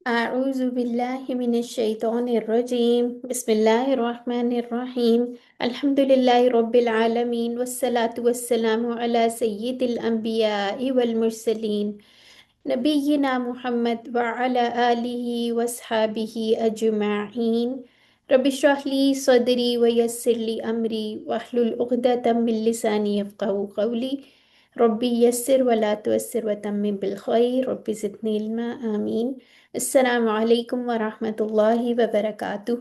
أعوذ بالله من الشيطان الرجيم بسم الله الرحمن الرحيم الحمد لله رب العالمين والصلاة والسلام على سيد الأنبياء والمرسلين نبينا محمد وعلى آله وصحبه أجمعين رب اشرح لي صدري ويسر لي أمري واحلل عقدة من لساني يفقهوا قولي ربي يسر ولا تؤسر وتمم بالخير ربي زدني علما آمين السلام علیکم ورحمۃ اللہ وبرکاتہ۔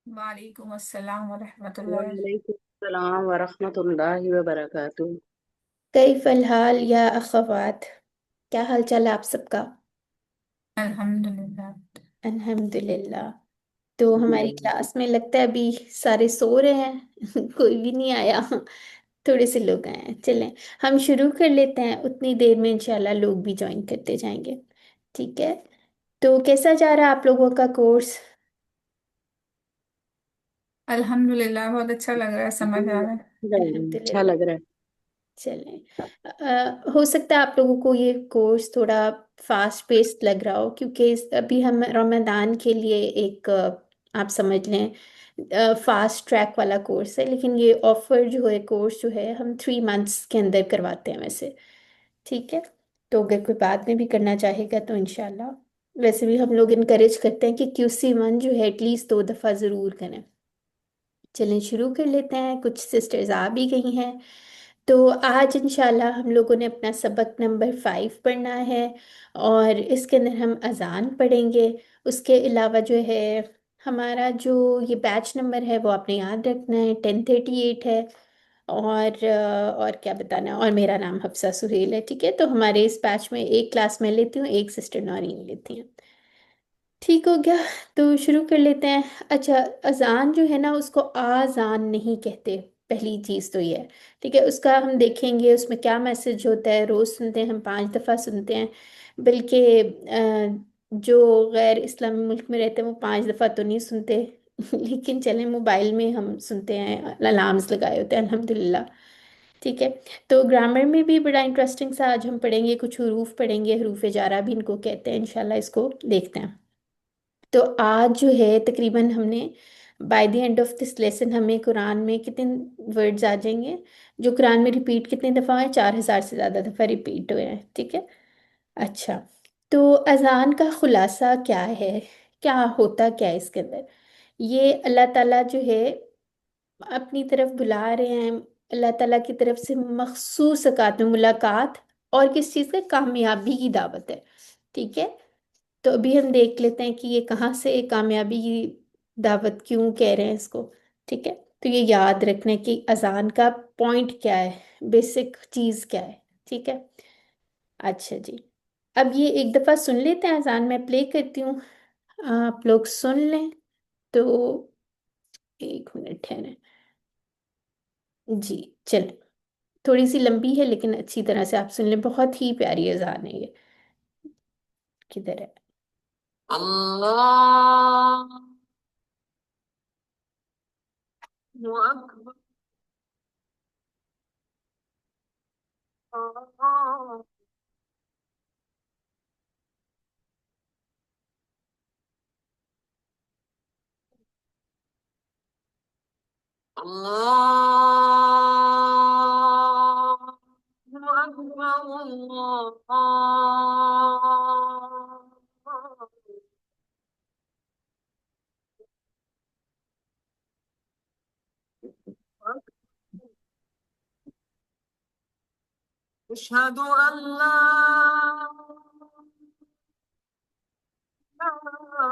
وعلیکم السلام ورحمۃ اللہ۔ وعلیکم السلام ورحمۃ اللہ وبرکاتہ۔ کیف الحال یا اخوات؟ کیا حال چال ہے آپ سب کا؟ الحمدللہ۔ الحمد للہ۔ تو ہماری کلاس میں لگتا ہے ابھی سارے سو رہے ہیں کوئی بھی نہیں آیا، تھوڑے سے لوگ آئے ہیں۔ چلیں ہم شروع کر لیتے ہیں، اتنی دیر میں انشاءاللہ لوگ بھی جوائن کرتے جائیں گے، ٹھیک ہے؟ تو کیسا جا رہا ہے آپ لوگوں کا کورس؟ الحمدللہ بہت اچھا لگ رہا ہے، سمجھ آ رہا ہے۔ الحمد اچھا للہ۔ لگ رہا ہے۔ چلیں ہو سکتا ہے آپ لوگوں کو یہ کورس تھوڑا فاسٹ پیسڈ لگ رہا ہو، کیونکہ ابھی ہم رمضان کے لیے ایک آپ سمجھ لیں فاسٹ ٹریک والا کورس ہے، لیکن یہ آفر جو ہے کورس جو ہے ہم 3 منتھس کے اندر کرواتے ہیں ویسے، ٹھیک ہے؟ تو اگر کوئی بعد میں بھی کرنا چاہے گا تو انشاءاللہ، ویسے بھی ہم لوگ انکریج کرتے ہیں کہ QC1 جو ہے ایٹ لیسٹ 2 دفعہ ضرور کریں۔ چلیں شروع کر لیتے ہیں، کچھ سسٹرز آ بھی گئی ہیں۔ تو آج انشاءاللہ ہم لوگوں نے اپنا سبق نمبر 5 پڑھنا ہے، اور اس کے اندر ہم اذان پڑھیں گے۔ اس کے علاوہ جو ہے ہمارا جو یہ بیچ نمبر ہے وہ آپ نے یاد رکھنا ہے، 1038 ہے۔ اور کیا بتانا ہے، اور میرا نام حفصہ سہیل ہے، ٹھیک ہے؟ تو ہمارے اس بیچ میں ایک کلاس میں لیتی ہوں، ایک سسٹر نورین لیتی ہیں، ٹھیک ہو گیا؟ تو شروع کر لیتے ہیں۔ اچھا، اذان جو ہے نا اس کو آزان نہیں کہتے، پہلی چیز تو یہ ہے، ٹھیک ہے؟ اس کا ہم دیکھیں گے اس میں کیا میسج ہوتا ہے، روز سنتے ہیں ہم، 5 دفعہ سنتے ہیں، بلکہ جو غیر اسلامی ملک میں رہتے ہیں وہ 5 دفعہ تو نہیں سنتے لیکن چلیں موبائل میں ہم سنتے ہیں، الارمز لگائے ہوتے ہیں الحمدللہ، ٹھیک ہے؟ تو گرامر میں بھی بڑا انٹرسٹنگ سا آج ہم پڑھیں گے، کچھ حروف پڑھیں گے، حروف جارہ بھی ان کو کہتے ہیں، انشاءاللہ اس کو دیکھتے ہیں۔ تو آج جو ہے تقریباً ہم نے by the end of this lesson ہمیں قرآن میں کتنے ورڈز آ جائیں گے جو قرآن میں ریپیٹ کتنے دفعہ ہوئے ہیں، 4,000 سے زیادہ دفعہ ریپیٹ ہوئے ہیں، ٹھیک ہے؟ اچھا، تو اذان کا خلاصہ کیا ہے، کیا ہوتا کیا ہے اس کے اندر؟ یہ اللہ تعالیٰ جو ہے اپنی طرف بلا رہے ہیں، اللہ تعالیٰ کی طرف سے مخصوص اوقات میں ملاقات، اور کس چیز کا؟ کامیابی کی دعوت ہے، ٹھیک ہے؟ تو ابھی ہم دیکھ لیتے ہیں کہ یہ کہاں سے کامیابی کی دعوت کیوں کہہ رہے ہیں اس کو، ٹھیک ہے؟ تو یہ یاد رکھنا کہ اذان کا پوائنٹ کیا ہے، بیسک چیز کیا ہے، ٹھیک ہے؟ اچھا جی، اب یہ ایک دفعہ سن لیتے ہیں اذان، میں پلے کرتی ہوں، آپ لوگ سن لیں تو 1 منٹ ٹھہریں جی، چلیں، تھوڑی سی لمبی ہے لیکن اچھی طرح سے آپ سن لیں، بہت ہی پیاری اذان ہے یہ، کدھر ہے؟ اللہ اکبر، اللہ اکبر، اللہ اشہد ان لا الہ الا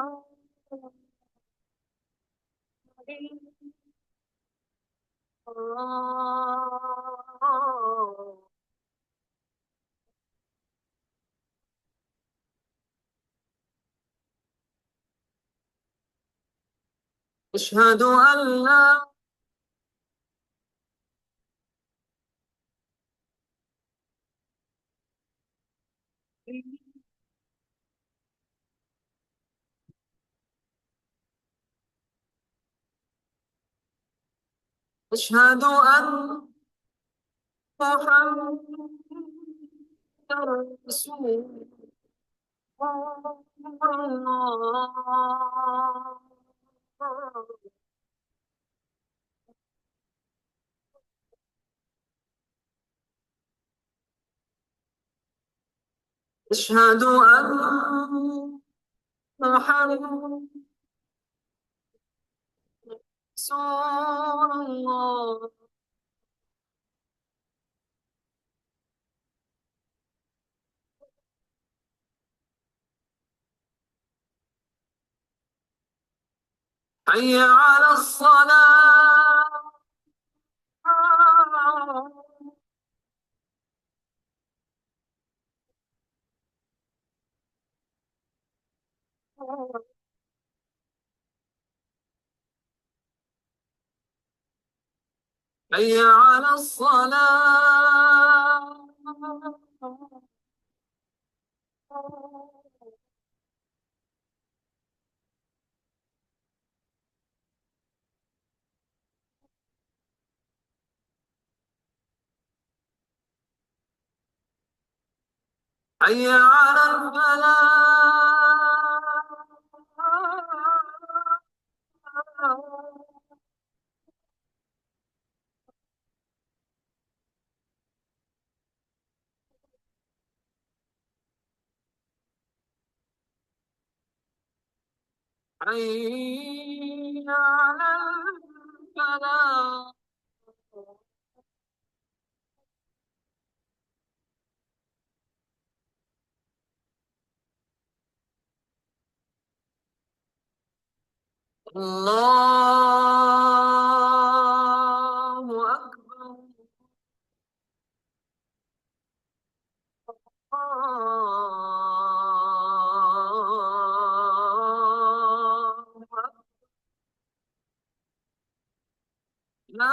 اللہ، اشہد ان لا اشہد ان محمد رسول أشهد أن محمد رسول الله. حي على الصلاة. حي على الصلاة. حي على الفلاح. حي على الفلاح. الله أكبر. الله أكبر. لا.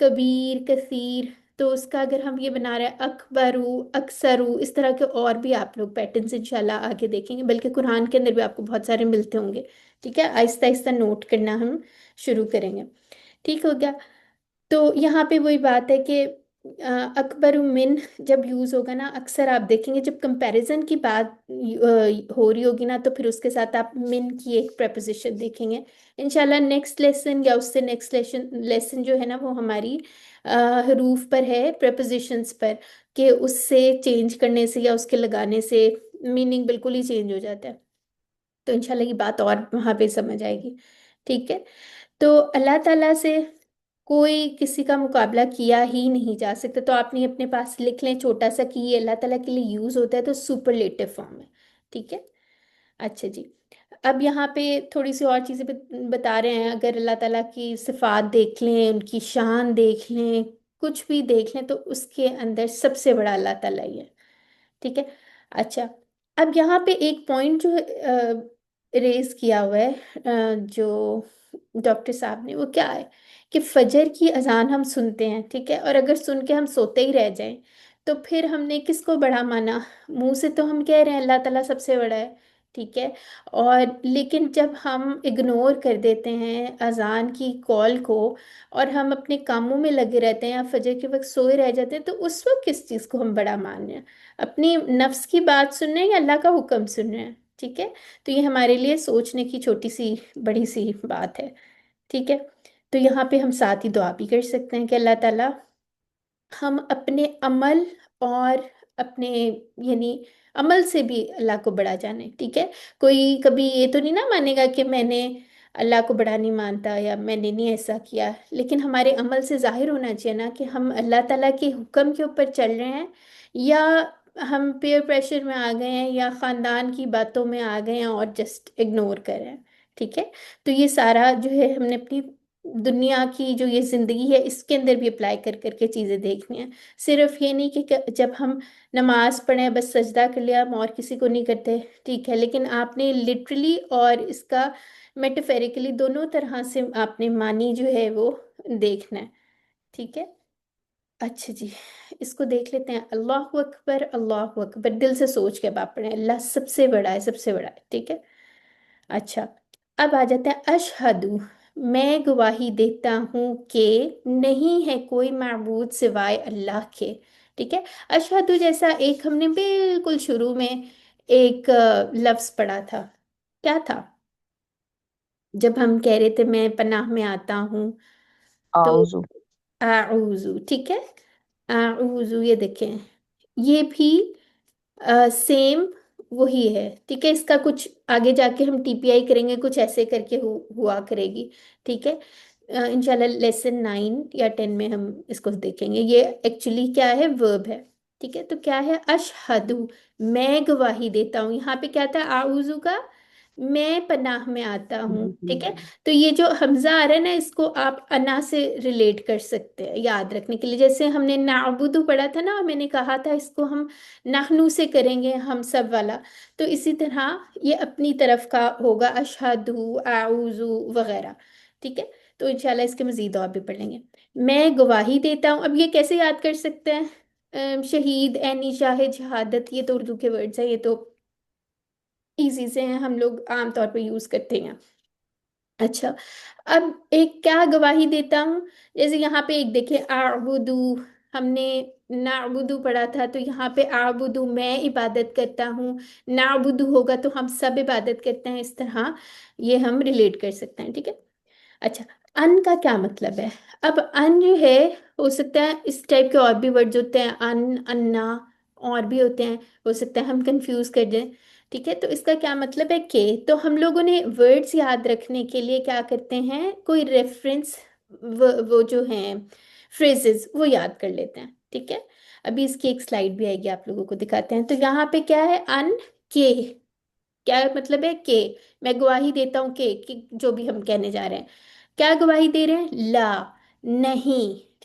کبیر، کثیر، تو اس کا اگر ہم یہ بنا رہے ہیں اکبرو، اکثرو، اس طرح کے اور بھی آپ لوگ پیٹرنس انشاءاللہ آگے دیکھیں گے، بلکہ قرآن کے اندر بھی آپ کو بہت سارے ملتے ہوں گے، ٹھیک ہے؟ آہستہ آہستہ نوٹ کرنا ہم شروع کریں گے، ٹھیک ہو گیا؟ تو یہاں پہ وہی بات ہے کہ اکبر من جب یوز ہوگا نا، اکثر آپ دیکھیں گے جب کمپیریزن کی بات ہو رہی ہوگی نا، تو پھر اس کے ساتھ آپ من کی ایک پریپوزیشن دیکھیں گے انشاءاللہ نیکسٹ لیسن، یا اس سے نیکسٹ لیسن جو ہے نا وہ ہماری حروف پر ہے، پریپوزیشنز پر، کہ اس سے چینج کرنے سے یا اس کے لگانے سے میننگ بالکل ہی چینج ہو جاتا ہے، تو انشاءاللہ یہ بات اور وہاں پہ سمجھ آئے گی، ٹھیک ہے؟ تو اللہ تعالیٰ سے کوئی کسی کا مقابلہ کیا ہی نہیں جا سکتا، تو آپ نے اپنے پاس لکھ لیں چھوٹا سا کہ یہ اللہ تعالیٰ کے لیے یوز ہوتا ہے تو سپرلیٹو فارم ہے، ٹھیک ہے؟ اچھا جی، اب یہاں پہ تھوڑی سی اور چیزیں بتا رہے ہیں، اگر اللہ تعالیٰ کی صفات دیکھ لیں، ان کی شان دیکھ لیں، کچھ بھی دیکھ لیں، تو اس کے اندر سب سے بڑا اللہ تعالیٰ ہی ہے، ٹھیک ہے؟ اچھا، اب یہاں پہ ایک پوائنٹ جو ریز کیا ہوا ہے جو ڈاکٹر صاحب نے، وہ کیا ہے کہ فجر کی اذان ہم سنتے ہیں، ٹھیک ہے، اور اگر سن کے ہم سوتے ہی رہ جائیں تو پھر ہم نے کس کو بڑا مانا؟ منہ سے تو ہم کہہ رہے ہیں اللہ تعالیٰ سب سے بڑا ہے، ٹھیک ہے، اور لیکن جب ہم اگنور کر دیتے ہیں اذان کی کال کو اور ہم اپنے کاموں میں لگے رہتے ہیں یا فجر کے وقت سوئے رہ جاتے ہیں، تو اس وقت کس چیز کو ہم بڑا مان رہے ہیں؟ اپنی نفس کی بات سن رہے ہیں یا اللہ کا حکم سن رہے ہیں؟ ٹھیک ہے، تو یہ ہمارے لیے سوچنے کی چھوٹی سی بڑی سی بات ہے، ٹھیک ہے؟ تو یہاں پہ ہم ساتھ ہی دعا بھی کر سکتے ہیں کہ اللہ تعالیٰ ہم اپنے عمل اور اپنے یعنی عمل سے بھی اللہ کو بڑا جانے، ٹھیک ہے؟ کوئی کبھی یہ تو نہیں نہ مانے گا کہ میں نے اللہ کو بڑا نہیں مانتا یا میں نے نہیں ایسا کیا، لیکن ہمارے عمل سے ظاہر ہونا چاہیے نا کہ ہم اللہ تعالیٰ کے حکم کے اوپر چل رہے ہیں، یا ہم پیئر پریشر میں آ گئے ہیں یا خاندان کی باتوں میں آ گئے ہیں اور جسٹ اگنور کر رہے ہیں، ٹھیک ہے؟ تو یہ سارا جو ہے ہم نے اپنی دنیا کی جو یہ زندگی ہے اس کے اندر بھی اپلائی کر کر کے چیزیں دیکھنی ہیں، صرف یہ نہیں کہ جب ہم نماز پڑھیں بس سجدہ کر لیا، ہم اور کسی کو نہیں کرتے، ٹھیک ہے، لیکن آپ نے لٹرلی اور اس کا میٹافیریکلی دونوں طرح سے آپ نے معنی جو ہے وہ دیکھنا ہے، ٹھیک ہے؟ اچھا جی، اس کو دیکھ لیتے ہیں، اللہ اکبر، اللہ اکبر، دل سے سوچ کے باپ پڑھیں، اللہ سب سے بڑا ہے، سب سے بڑا ہے، ٹھیک ہے؟ اچھا، اب آ جاتے ہیں اشہدو، میں گواہی دیتا ہوں کہ نہیں ہے کوئی معبود سوائے اللہ کے، ٹھیک ہے؟ اشہدو جیسا ایک ہم نے بالکل شروع میں ایک لفظ پڑھا تھا، کیا تھا؟ جب ہم کہہ رہے تھے میں پناہ میں آتا ہوں، تو اعوذ اعوذ، ٹھیک ہے، اعوذ، یہ دیکھیں یہ بھی سیم وہی ہے، ٹھیک ہے؟ اس کا کچھ آگے جا کے ہم ٹی پی آئی کریں گے، کچھ ایسے کر کے ہوا کرے گی، ٹھیک ہے؟ انشاءاللہ لیسن 9 یا 10 میں ہم اس کو دیکھیں گے، یہ ایکچولی کیا ہے؟ ورب ہے، ٹھیک ہے؟ تو کیا ہے؟ اشہدو، میں گواہی دیتا ہوں، یہاں پہ کیا تھا؟ اعوذ کا میں پناہ میں آتا ہوں، ٹھیک ہے؟ تو یہ جو حمزہ آ رہا ہے نا، اس کو آپ انا سے ریلیٹ کر سکتے ہیں یاد رکھنے کے لیے، جیسے ہم نے نعبدو پڑھا تھا نا، میں نے کہا تھا اس کو ہم نحنو سے کریں گے، ہم سب والا، تو اسی طرح یہ اپنی طرف کا ہوگا، اشہدو، اعوذ وغیرہ، ٹھیک ہے؟ تو انشاءاللہ اس کے مزید اور بھی پڑھ لیں گے، میں گواہی دیتا ہوں، اب یہ کیسے یاد کر سکتے ہیں؟ شہید، عینی، شاہد، شہادت، یہ تو اردو کے ورڈز ہیں، یہ تو ایزی سے ہیں، ہم لوگ عام طور پہ یوز کرتے ہیں۔ اچھا، اب ایک کیا گواہی دیتا ہوں، جیسے یہاں پہ ایک دیکھیں اعبدو، ہم نے نعبدو پڑھا تھا، تو یہاں پہ اعبدو میں عبادت کرتا ہوں، نعبدو ہوگا تو ہم سب عبادت کرتے ہیں، اس طرح یہ ہم ریلیٹ کر سکتے ہیں، ٹھیک ہے؟ اچھا، ان کا کیا مطلب ہے؟ اب ان جو ہے، ہو سکتا ہے اس ٹائپ کے اور بھی ورڈز ہوتے ہیں، ان، انا، اور بھی ہوتے ہیں، ہو سکتا ہے ہم کنفیوز کر جائیں، ٹھیک ہے؟ تو اس کا کیا مطلب ہے کہ، تو ہم لوگوں نے ورڈز یاد رکھنے کے لیے کیا کرتے ہیں، کوئی ریفرنس وہ جو ہیں فریزز وہ یاد کر لیتے ہیں، ٹھیک ہے؟ ابھی اس کی ایک سلائیڈ بھی آئے گی، آپ لوگوں کو دکھاتے ہیں، تو یہاں پہ کیا ہے؟ ان کے کیا مطلب ہے؟ کہ میں گواہی دیتا ہوں کہ جو بھی ہم کہنے جا رہے ہیں، کیا گواہی دے رہے ہیں؟ لا، نہیں،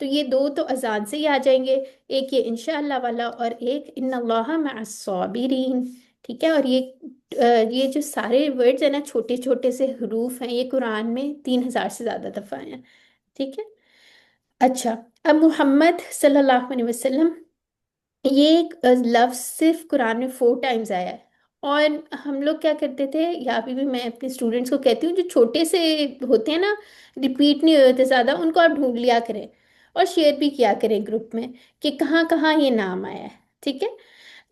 تو یہ دو تو اذان سے ہی آ جائیں گے، ایک یہ انشاءاللہ والا اور ایک ان اللہ مع الصابرین، ٹھیک ہے؟ اور یہ جو سارے ورڈز ہیں نا، چھوٹے چھوٹے سے حروف ہیں، یہ قرآن میں 3,000 سے زیادہ دفعہ ہیں، ٹھیک ہے؟ اچھا، اب محمد صلی اللہ علیہ وسلم، یہ ایک لفظ صرف قرآن میں 4 ٹائمز آیا ہے۔ اور ہم لوگ کیا کرتے تھے، یا ابھی بھی میں اپنے اسٹوڈینٹس کو کہتی ہوں، جو چھوٹے سے ہوتے ہیں نا، ریپیٹ نہیں ہوتے زیادہ، ان کو آپ ڈھونڈ لیا کریں اور شیئر بھی کیا کریں گروپ میں کہ کہاں کہاں یہ نام آیا ہے، ٹھیک ہے؟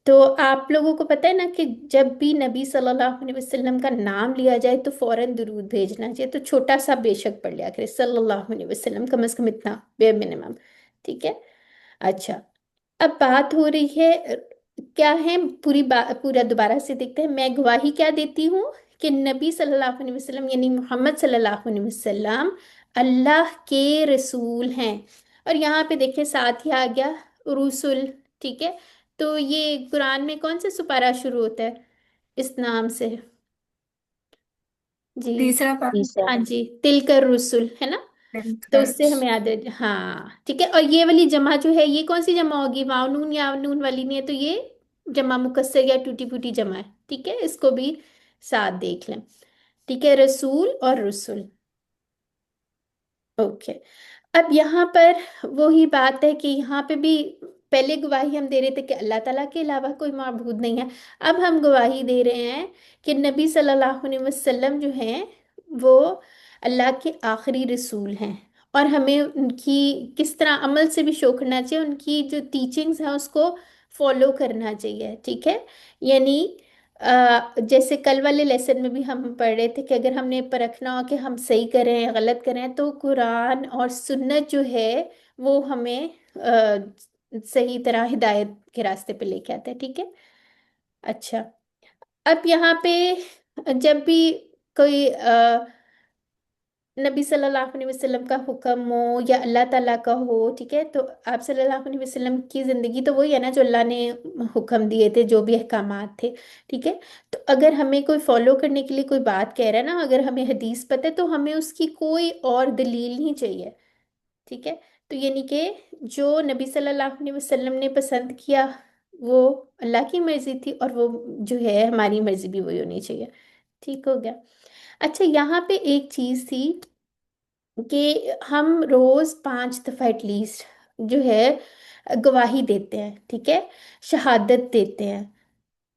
تو آپ لوگوں کو پتہ ہے نا کہ جب بھی نبی صلی اللہ علیہ وسلم کا نام لیا جائے تو فوراً درود بھیجنا چاہیے، تو چھوٹا سا بے شک پڑھ لیا کرے صلی اللہ علیہ وسلم، کم از کم اتنا بے منیمم، ٹھیک ہے؟ اچھا، اب بات ہو رہی ہے کیا ہے، پورا دوبارہ سے دیکھتے ہیں۔ میں گواہی کیا دیتی ہوں کہ نبی صلی اللہ علیہ وسلم یعنی محمد صلی اللہ علیہ وسلم اللہ کے رسول ہیں۔ اور یہاں پہ دیکھیں ساتھ ہی آ گیا رسول، ٹھیک ہے؟ تو یہ قرآن میں کون سے سپارہ شروع ہوتا ہے اس نام سے؟ جی، تیسرا پارا۔ تیسرا ہاں جی، تل کر رسول ہے نا؟ تو اس سے ہمیں یاد ہے، ہاں ٹھیک ہے۔ اور یہ والی جمع جو ہے یہ کون سی جمع ہوگی؟ واو نون یا نون والی نہیں ہے، تو یہ جمع مکسر یا ٹوٹی پھوٹی جمع ہے، ٹھیک ہے؟ اس کو بھی ساتھ دیکھ لیں، ٹھیک ہے؟ رسول اور رسول، اوکے۔ اب یہاں پر وہی بات ہے کہ یہاں پہ بھی پہلے گواہی ہم دے رہے تھے کہ اللہ تعالیٰ کے علاوہ کوئی معبود نہیں ہے، اب ہم گواہی دے رہے ہیں کہ نبی صلی اللہ علیہ وسلم جو ہیں وہ اللہ کے آخری رسول ہیں، اور ہمیں ان کی کس طرح عمل سے بھی شو کرنا چاہیے، ان کی جو ٹیچنگز ہیں اس کو فالو کرنا چاہیے، ٹھیک ہے؟ یعنی جیسے کل والے لیسن میں بھی ہم پڑھ رہے تھے کہ اگر ہم نے پرکھنا ہو کہ ہم صحیح کریں غلط کریں تو قرآن اور سنت جو ہے وہ ہمیں صحیح طرح ہدایت کے راستے پہ لے کے آتا ہے، ٹھیک ہے؟ اچھا، اب یہاں پہ جب بھی کوئی نبی صلی اللہ علیہ وسلم کا حکم ہو یا اللہ تعالیٰ کا ہو، ٹھیک ہے، تو آپ صلی اللہ علیہ وسلم کی زندگی تو وہی ہے نا جو اللہ نے حکم دیے تھے، جو بھی احکامات تھے، ٹھیک ہے؟ تو اگر ہمیں کوئی فالو کرنے کے لیے کوئی بات کہہ رہا ہے نا، اگر ہمیں حدیث پتہ ہے تو ہمیں اس کی کوئی اور دلیل نہیں چاہیے، ٹھیک ہے؟ تو یعنی کہ جو نبی صلی اللہ علیہ وسلم نے پسند کیا وہ اللہ کی مرضی تھی، اور وہ جو ہے ہماری مرضی بھی وہی ہونی چاہیے، ٹھیک ہو گیا؟ اچھا، یہاں پہ ایک چیز تھی کہ ہم روز 5 دفعہ ایٹ لیسٹ جو ہے گواہی دیتے ہیں، ٹھیک ہے؟ شہادت دیتے ہیں،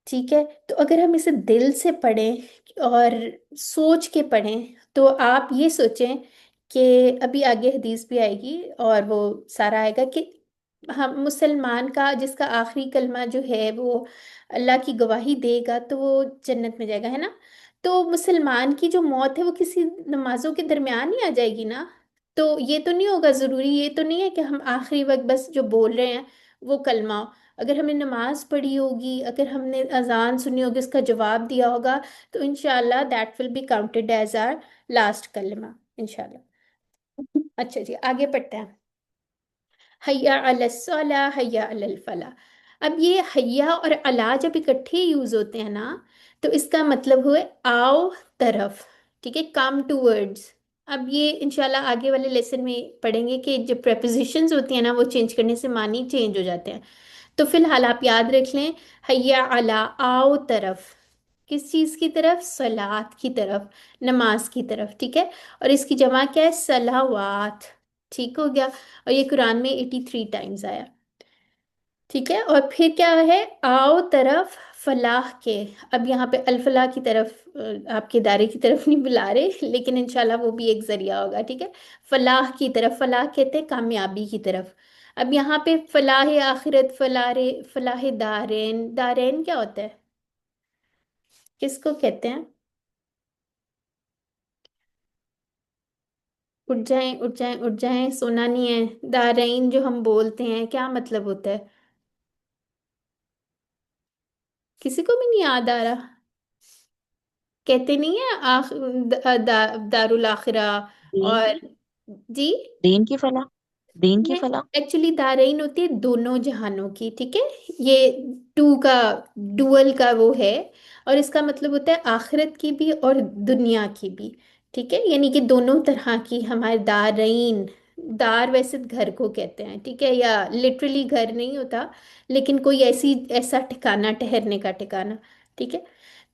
ٹھیک ہے؟ تو اگر ہم اسے دل سے پڑھیں اور سوچ کے پڑھیں تو آپ یہ سوچیں کہ ابھی آگے حدیث بھی آئے گی اور وہ سارا آئے گا کہ ہم مسلمان کا جس کا آخری کلمہ جو ہے وہ اللہ کی گواہی دے گا تو وہ جنت میں جائے گا، ہے نا؟ تو مسلمان کی جو موت ہے وہ کسی نمازوں کے درمیان ہی آ جائے گی نا؟ تو یہ تو نہیں ہوگا ضروری، یہ تو نہیں ہے کہ ہم آخری وقت بس جو بول رہے ہیں وہ کلمہ ہو۔ اگر ہم نے نماز پڑھی ہوگی، اگر ہم نے اذان سنی ہوگی، اس کا جواب دیا ہوگا، تو انشاءاللہ that will be counted as our last کلمہ، انشاءاللہ۔ اچھا جی، آگے پڑھتے ہیں۔ حیا علی الصلاح حیا علی الفلاح۔ اب یہ حیا اور علا جب اکٹھے یوز ہوتے ہیں نا تو اس کا مطلب ہوئے آؤ طرف، ٹھیک ہے؟ کم ٹورڈز۔ اب یہ انشاءاللہ آگے والے لیسن میں پڑھیں گے کہ جو پریپوزیشنز ہوتی ہیں نا وہ چینج کرنے سے معنی چینج ہو جاتے ہیں۔ تو فی الحال آپ یاد رکھ لیں، حیا علا آؤ طرف، کس چیز کی طرف؟ صلات کی طرف، نماز کی طرف، ٹھیک ہے؟ اور اس کی جمع کیا ہے؟ صلوات، ٹھیک ہو گیا؟ اور یہ قرآن میں 83 ٹائمز آیا، ٹھیک ہے؟ اور پھر کیا ہے؟ آؤ طرف فلاح کے۔ اب یہاں پہ الفلاح کی طرف آپ کے ادارے کی طرف نہیں بلا رہے، لیکن انشاءاللہ وہ بھی ایک ذریعہ ہوگا، ٹھیک ہے؟ فلاح کی طرف، فلاح کہتے ہیں کامیابی کی طرف۔ اب یہاں پہ فلاح آخرت، فلاح دارین، دارین کیا ہوتا ہے؟ کس کو کہتے ہیں؟ اٹھ جائیں اٹھ جائیں اٹھ جائیں، سونا نہیں ہے، دارین جو ہم بولتے ہیں کیا مطلب ہوتا ہے؟ کسی کو بھی نہیں یاد آ رہا؟ کہتے نہیں ہے دار الاخرہ، دین اور جی، دین کی فلاح، دین کی نہیں، فلاح۔ ایکچولی دارین ہوتی ہے دونوں جہانوں کی، ٹھیک ہے؟ یہ ٹو کا ڈوئل کا وہ ہے، اور اس کا مطلب ہوتا ہے آخرت کی بھی اور دنیا کی بھی، ٹھیک ہے؟ یعنی کہ دونوں طرح کی ہمارے دارین، دار ویسے گھر کو کہتے ہیں، ٹھیک ہے، یا لٹرلی گھر نہیں ہوتا، لیکن کوئی ایسا ٹھکانا، ٹھہرنے کا ٹھکانا، ٹھیک ہے۔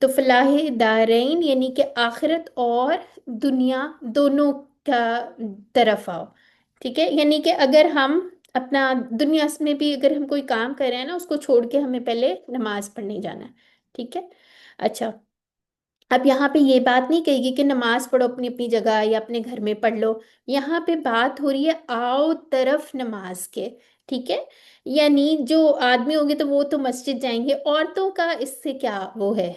تو فلاح دارین یعنی کہ آخرت اور دنیا دونوں کا طرف آؤ، ٹھیک ہے، یعنی کہ اگر ہم اپنا دنیا میں بھی اگر ہم کوئی کام کر رہے ہیں نا، اس کو چھوڑ کے ہمیں پہلے نماز پڑھنے جانا ہے، ٹھیک ہے۔ اچھا، اب یہاں پہ یہ بات نہیں کہے گی کہ نماز پڑھو اپنی اپنی جگہ یا اپنے گھر میں پڑھ لو، یہاں پہ بات ہو رہی ہے آؤ طرف نماز کے، ٹھیک ہے۔ یعنی جو آدمی ہوں گے تو وہ تو مسجد جائیں گے، عورتوں کا اس سے کیا وہ ہے؟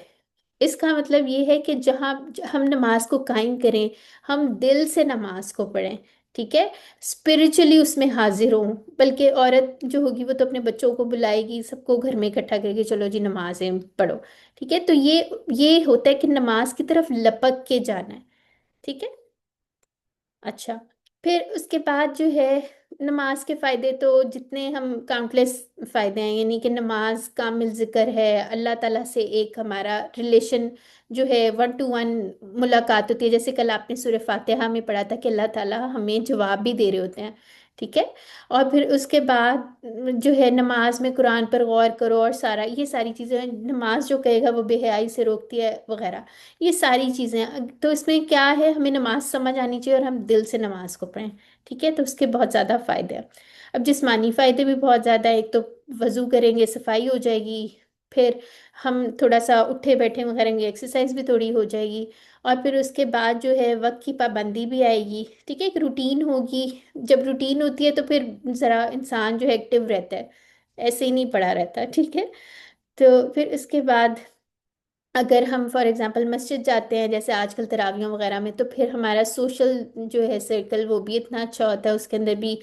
اس کا مطلب یہ ہے کہ جہاں ہم نماز کو قائم کریں، ہم دل سے نماز کو پڑھیں، ٹھیک ہے، اسپرچولی اس میں حاضر ہوں، بلکہ عورت جو ہوگی وہ تو اپنے بچوں کو بلائے گی، سب کو گھر میں اکٹھا کرے گی، چلو جی نمازیں پڑھو، ٹھیک ہے۔ تو یہ ہوتا ہے کہ نماز کی طرف لپک کے جانا ہے، ٹھیک ہے۔ اچھا، پھر اس کے بعد جو ہے نماز کے فائدے تو جتنے ہم کاؤنٹلیس فائدے ہیں، یعنی کہ نماز کامل ذکر ہے، اللہ تعالیٰ سے ایک ہمارا ریلیشن جو ہے 1 to 1 ملاقات ہوتی ہے، جیسے کل آپ نے سورہ فاتحہ میں پڑھا تھا کہ اللہ تعالیٰ ہمیں جواب بھی دے رہے ہوتے ہیں، ٹھیک ہے۔ اور پھر اس کے بعد جو ہے نماز میں قرآن پر غور کرو، اور یہ ساری چیزیں، نماز جو کہے گا وہ بے حیائی سے روکتی ہے وغیرہ، یہ ساری چیزیں۔ تو اس میں کیا ہے، ہمیں نماز سمجھ آنی چاہیے اور ہم دل سے نماز کو پڑھیں، ٹھیک ہے، تو اس کے بہت زیادہ فائدے ہیں۔ اب جسمانی فائدے بھی بہت زیادہ ہیں، ایک تو وضو کریں گے صفائی ہو جائے گی، پھر ہم تھوڑا سا اٹھے بیٹھے کریں گے، ایکسرسائز بھی تھوڑی ہو جائے گی، اور پھر اس کے بعد جو ہے وقت کی پابندی بھی آئے گی، ٹھیک ہے، ایک روٹین ہوگی۔ جب روٹین ہوتی ہے تو پھر ذرا انسان جو ہے ایکٹیو رہتا ہے، ایسے ہی نہیں پڑا رہتا، ٹھیک ہے۔ تو پھر اس کے بعد اگر ہم فار ایگزامپل مسجد جاتے ہیں جیسے آج کل تراویحوں وغیرہ میں، تو پھر ہمارا سوشل جو ہے سرکل وہ بھی اتنا اچھا ہوتا ہے، اس کے اندر بھی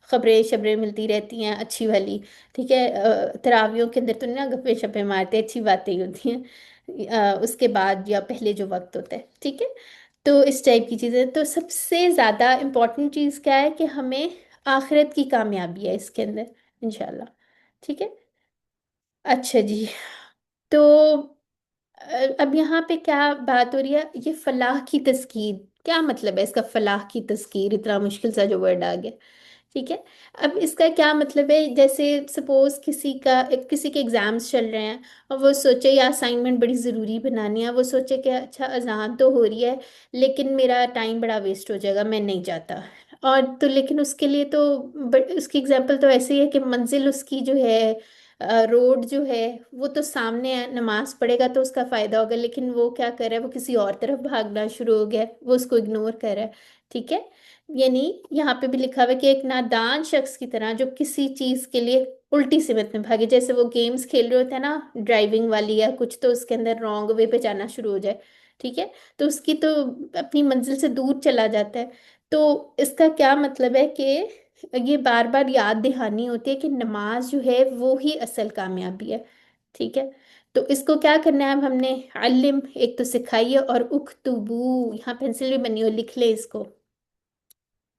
خبریں شبریں ملتی رہتی ہیں اچھی والی، ٹھیک ہے۔ تراویحوں کے اندر تو نہیں نا گپے شپے مارتے، اچھی باتیں ہی ہوتی ہیں اس کے بعد یا پہلے جو وقت ہوتا ہے، ٹھیک ہے۔ تو اس ٹائپ کی چیزیں، تو سب سے زیادہ امپورٹنٹ چیز کیا ہے کہ ہمیں آخرت کی کامیابی ہے اس کے اندر انشاءاللہ، ٹھیک ہے۔ اچھا جی، تو اب یہاں پہ کیا بات ہو رہی ہے، یہ فلاح کی تذکیر، کیا مطلب ہے اس کا، فلاح کی تذکیر، اتنا مشکل سا جو ورڈ آ گیا، ٹھیک ہے۔ اب اس کا کیا مطلب ہے، جیسے سپوز کسی کے ایگزامس چل رہے ہیں، اور وہ سوچے یا اسائنمنٹ بڑی ضروری بنانی ہے، وہ سوچے کہ اچھا اذان تو ہو رہی ہے لیکن میرا ٹائم بڑا ویسٹ ہو جائے گا، میں نہیں جاتا، اور تو لیکن اس کے لیے تو اس کی اگزامپل تو ایسے ہی ہے کہ منزل اس کی جو ہے، روڈ جو ہے وہ تو سامنے ہے، نماز پڑھے گا تو اس کا فائدہ ہوگا، لیکن وہ کیا کر رہا ہے، وہ کسی اور طرف بھاگنا شروع ہو گیا ہے، وہ اس کو اگنور کر رہا ہے، ٹھیک ہے۔ یعنی یہاں پہ بھی لکھا ہوا ہے کہ ایک نادان شخص کی طرح جو کسی چیز کے لیے الٹی سمت میں بھاگے، جیسے وہ گیمز کھیل رہے ہوتے ہیں نا ڈرائیونگ والی یا کچھ، تو اس کے اندر رانگ وے پہ جانا شروع ہو جائے، ٹھیک ہے، تو اس کی تو اپنی منزل سے دور چلا جاتا ہے۔ تو اس کا کیا مطلب ہے کہ یہ بار بار یاد دہانی ہوتی ہے کہ نماز جو ہے وہ ہی اصل کامیابی ہے، ٹھیک ہے۔ تو اس کو کیا کرنا ہے، اب ہم نے علم ایک تو سکھائیے، اور اکتبو، یہاں پینسل بھی بنی ہو، لکھ لیں اس کو،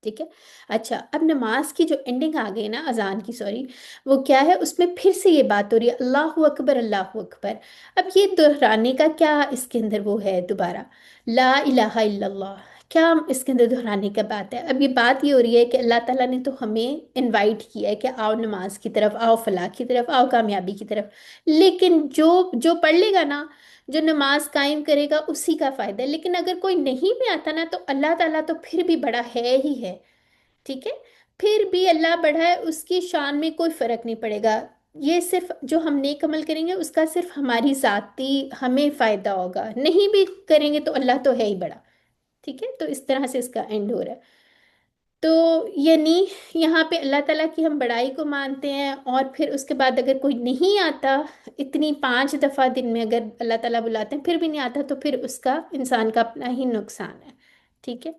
ٹھیک ہے۔ اچھا، اب نماز کی جو اینڈنگ آ گئی نا، اذان کی سوری، وہ کیا ہے، اس میں پھر سے یہ بات ہو رہی ہے اللہ اکبر اللہ اکبر، اب یہ دہرانے کا کیا اس کے اندر وہ ہے، دوبارہ لا الہ الا اللہ، کیا اس کے اندر دہرانے کا بات ہے؟ اب یہ بات یہ ہو رہی ہے کہ اللہ تعالیٰ نے تو ہمیں انوائٹ کیا ہے کہ آؤ نماز کی طرف، آؤ فلاح کی طرف، آؤ کامیابی کی طرف، لیکن جو جو پڑھ لے گا نا، جو نماز قائم کرے گا اسی کا فائدہ ہے، لیکن اگر کوئی نہیں بھی آتا نا تو اللہ تعالیٰ تو پھر بھی بڑا ہے ہی ہے، ٹھیک ہے، پھر بھی اللہ بڑا ہے، اس کی شان میں کوئی فرق نہیں پڑے گا، یہ صرف جو ہم نیک عمل کریں گے اس کا صرف ہماری ذاتی ہمیں فائدہ ہوگا، نہیں بھی کریں گے تو اللہ تو ہے ہی بڑا، ٹھیک ہے۔ تو اس طرح سے اس کا اینڈ ہو رہا ہے، تو یعنی یہاں پہ اللہ تعالیٰ کی ہم بڑائی کو مانتے ہیں، اور پھر اس کے بعد اگر کوئی نہیں آتا، اتنی 5 دفعہ دن میں اگر اللہ تعالیٰ بلاتے ہیں پھر بھی نہیں آتا، تو پھر اس کا انسان کا اپنا ہی نقصان ہے، ٹھیک ہے۔